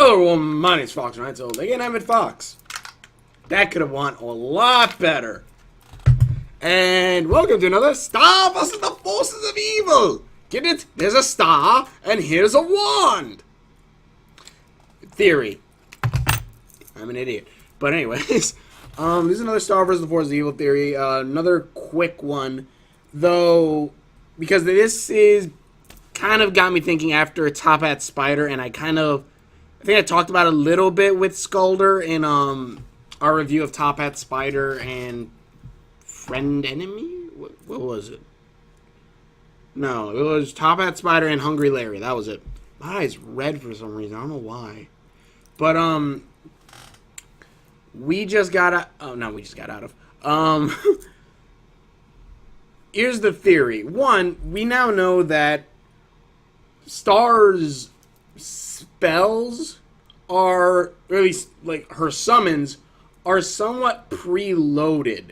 Oh, well, my name's Fox, right? So, again, I'm at Fox. That could have won a lot better. And welcome to another Star vs. the Forces of Evil. Get it? There's a star, and here's a wand. Theory. I'm an idiot. But anyways, this is another Star vs. the Forces of Evil theory. Another quick one, though, because this is kind of got me thinking after Top Hat Spider, and I think I talked about it a little bit with Skulder in our review of Top Hat Spider and Friend Enemy? What was it? No, it was Top Hat Spider and Hungry Larry. That was it. My eye's red for some reason. I don't know why. But, we just got out... Oh, no, we just got out of... Here's the theory. One, we now know that Star's spells are, or at least, like, her summons are somewhat preloaded.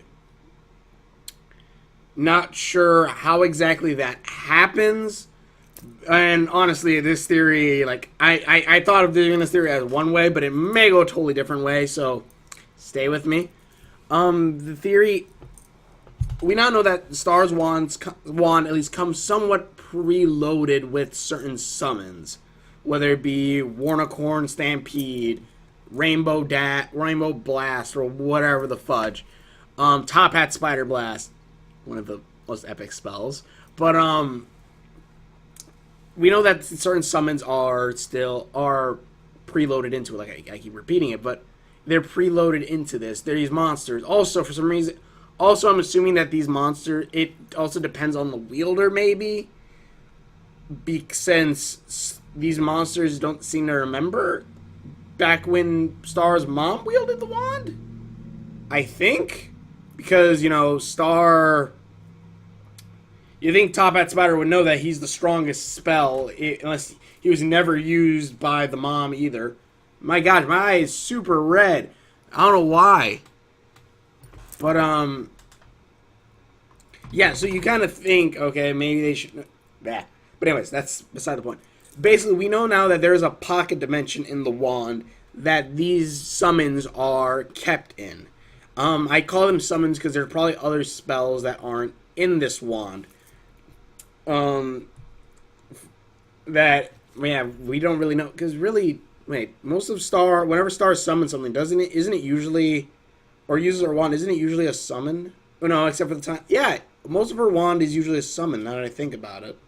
Not sure how exactly that happens. And honestly, this theory, like, I thought of doing this theory as one way, but it may go a totally different way, so stay with me. The theory, we now know that Star's wand at least comes somewhat preloaded with certain summons, whether it be Warnicorn Stampede, Rainbow Blast, or whatever the fudge. Top Hat Spider Blast, one of the most epic spells. But we know that certain summons are preloaded into it. Like I keep repeating it, but they're preloaded into this. They're these monsters. Also, for some reason, I'm assuming that these monsters, it also depends on the wielder, maybe, since these monsters don't seem to remember back when Star's mom wielded the wand, I think, because, you know, Star, you think Top Hat Spider would know that he's the strongest spell, unless he was never used by the mom either. My God, my eye is super red. I don't know why. But, yeah, so you kind of think, okay, maybe they should... Bah. But anyways, that's beside the point. Basically, we know now that there's a pocket dimension in the wand that these summons are kept in. I call them summons because there's probably other spells that aren't in this wand. That, yeah, we don't really know. Because really, wait, most of Star, whenever Star summons something, isn't it usually, or uses her wand, isn't it usually a summon? Oh, no, except for the time. Yeah, most of her wand is usually a summon, now that I think about it.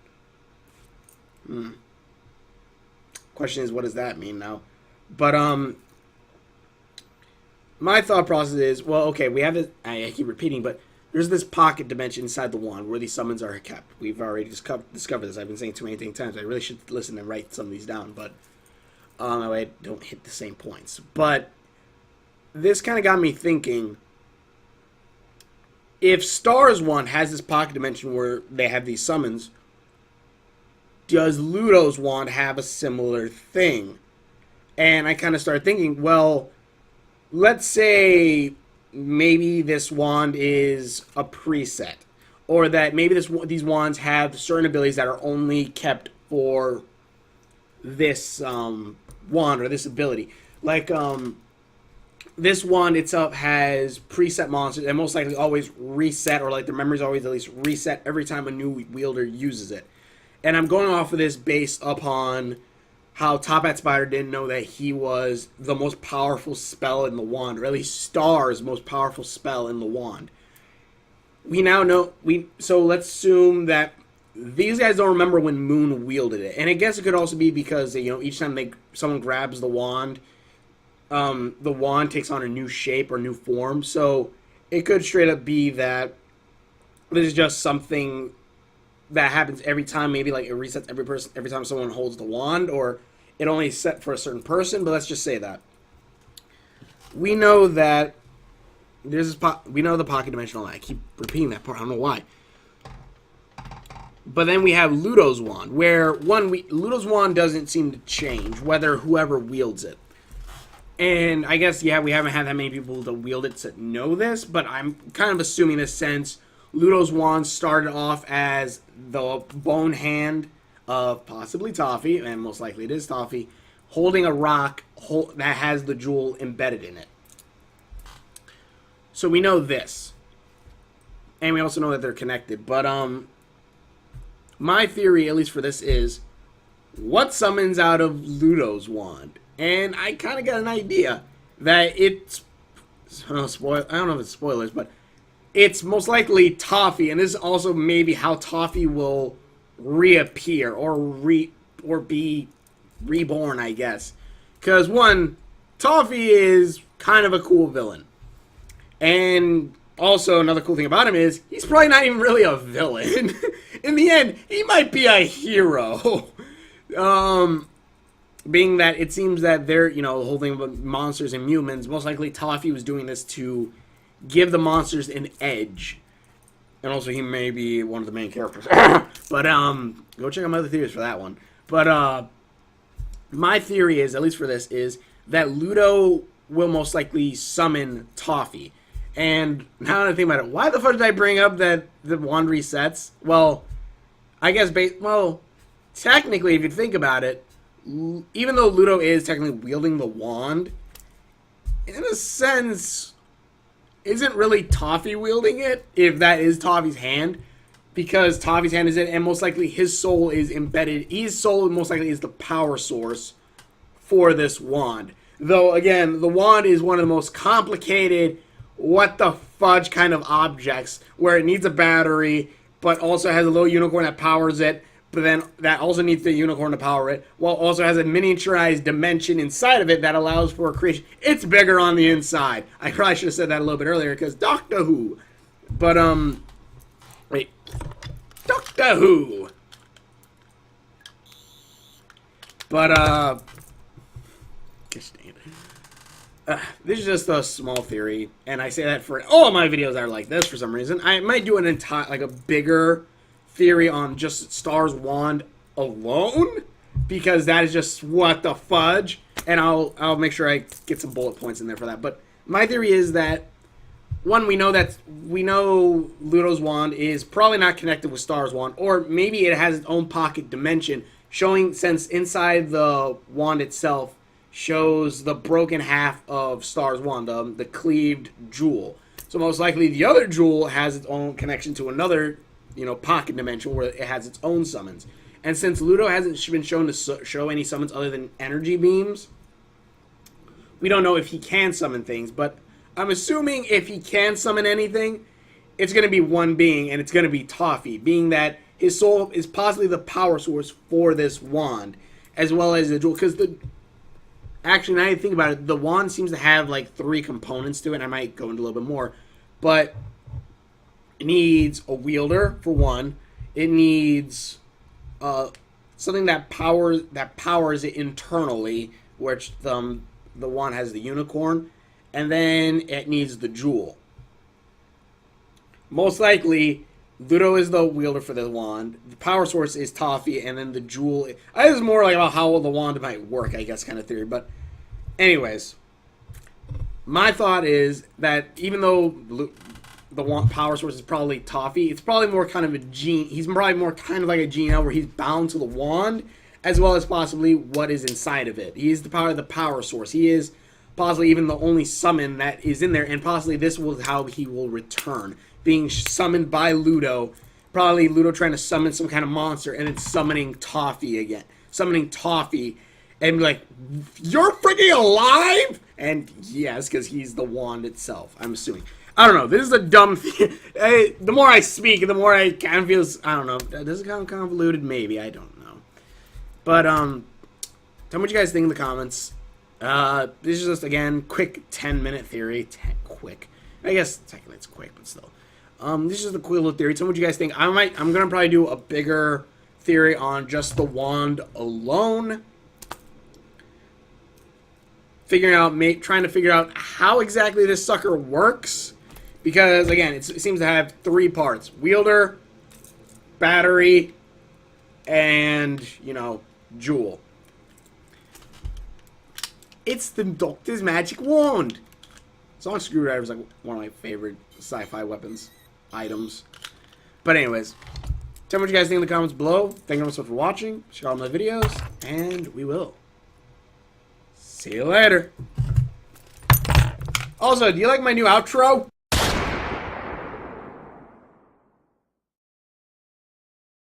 Question is, what does that mean now? But, my thought process is, well, okay, we have this, I keep repeating, but there's this pocket dimension inside the wand where these summons are kept. We've already discovered this. I've been saying too many times. I really should listen and write some of these down, but I don't hit the same points. But this kind of got me thinking, if Star's wand has this pocket dimension where they have these summons, does Ludo's wand have a similar thing? And I kind of started thinking, well, let's say maybe this wand is a preset, or that maybe these wands have certain abilities that are only kept for this wand or this ability. Like this wand itself has preset monsters and most likely always reset, or like their memories always at least reset every time a new wielder uses it. And I'm going off of this based upon how Top Hat Spider didn't know that he was the most powerful spell in the wand, or at least Star's most powerful spell in the wand. We now know, so let's assume that these guys don't remember when Moon wielded it. And I guess it could also be because, you know, each time someone grabs the wand takes on a new shape or new form. So it could straight up be that this is just something that happens every time. Maybe like it resets every time someone holds the wand, or it only is set for a certain person. But let's just say that we know that there's this we know the pocket dimensional. I keep repeating that part. I don't know why. But then we have Ludo's wand, where Ludo's wand doesn't seem to change whether whoever wields it. And I guess, yeah, we haven't had that many people to wield it to know this, but I'm kind of assuming this since Ludo's wand started off as the bone hand of possibly Toffee, and most likely it is Toffee, holding a rock that has the jewel embedded in it. So we know this. And we also know that they're connected. But my theory, at least for this, is what summons out of Ludo's wand? And I kind of got an idea that it's... I don't know if it's spoilers, but it's most likely Toffee. And this is also maybe how Toffee will reappear or be reborn, I guess. Because, one, Toffee is kind of a cool villain. And also, another cool thing about him is he's probably not even really a villain. In the end, he might be a hero. Being that it seems that they're, you know, holding monsters and humans, most likely Toffee was doing this to give the monsters an edge. And also, he may be one of the main characters. But, go check out my other theories for that one. But, my theory is, at least for this, is that Ludo will most likely summon Toffee. And now that I think about it, why the fuck did I bring up that the wand resets? Well, I guess, technically, if you think about it, even though Ludo is technically wielding the wand, in a sense, isn't really Toffee wielding it, if that is Toffee's hand, because Toffee's hand is it, and most likely his soul is embedded. His soul most likely is the power source for this wand. Though, again, the wand is one of the most complicated, what the fudge kind of objects, where it needs a battery, but also has a little unicorn that powers it, but then that also needs the unicorn to power it, while also has a miniaturized dimension inside of it that allows for creation. It's bigger on the inside. I probably should have said that a little bit earlier, because Doctor Who. But, wait. Doctor Who. But, gosh dang it. This is just a small theory, and I say that for all of my videos that are like this for some reason. I might do an entire, like a bigger theory on just Star's wand alone, because that is just what the fudge, and I'll make sure I get some bullet points in there for that. But my theory is that, one, we know Ludo's wand is probably not connected with Star's wand, or maybe it has its own pocket dimension, showing, since inside the wand itself shows the broken half of Star's wand, the cleaved jewel. So most likely the other jewel has its own connection to another, you know, pocket dimension where it has its own summons. And since Ludo hasn't been shown to show any summons other than energy beams, we don't know if he can summon things, but I'm assuming if he can summon anything, it's going to be one being, and it's going to be Toffee, being that his soul is possibly the power source for this wand, as well as the jewel. Because actually, now that I think about it, the wand seems to have like 3 components to it. I might go into a little bit more, but it needs a wielder for one. It needs something that powers it internally, which the wand has the unicorn, and then it needs the jewel. Most likely, Ludo is the wielder for the wand. The power source is Toffee, and then the jewel. This is more like about how the wand might work, I guess, kind of theory. But, anyways, my thought is that even though the wand power source is probably Toffee, it's probably more kind of a gene. He's probably more kind of like a gene where he's bound to the wand, as well as possibly what is inside of it. He is the power source. He is possibly even the only summon that is in there, and possibly this will how he will return, being summoned by Ludo. Probably Ludo trying to summon some kind of monster, and then summoning Toffee again, summoning Toffee, and be like, "You're freaking alive!" And yes, because he's the wand itself. I'm assuming. I don't know. This is a dumb thing. The more I speak, the more I kind of feel. I don't know. Does it sound convoluted? Maybe. I don't know. But tell me what you guys think in the comments. This is just, again, quick 10-minute theory. Quick. I guess technically it's quick, but still. This is just a quick little theory. Tell me what you guys think. I'm gonna probably do a bigger theory on just the wand alone. Trying to figure out how exactly this sucker works. Because, again, it seems to have 3 parts. Wielder, battery, and, you know, jewel. It's the Doctor's magic wand. Sonic screwdriver is like one of my favorite sci-fi weapons items. But anyways, tell me what you guys think in the comments below. Thank you so much for watching. Check out my videos, and we will See you later. Also, do you like my new outro?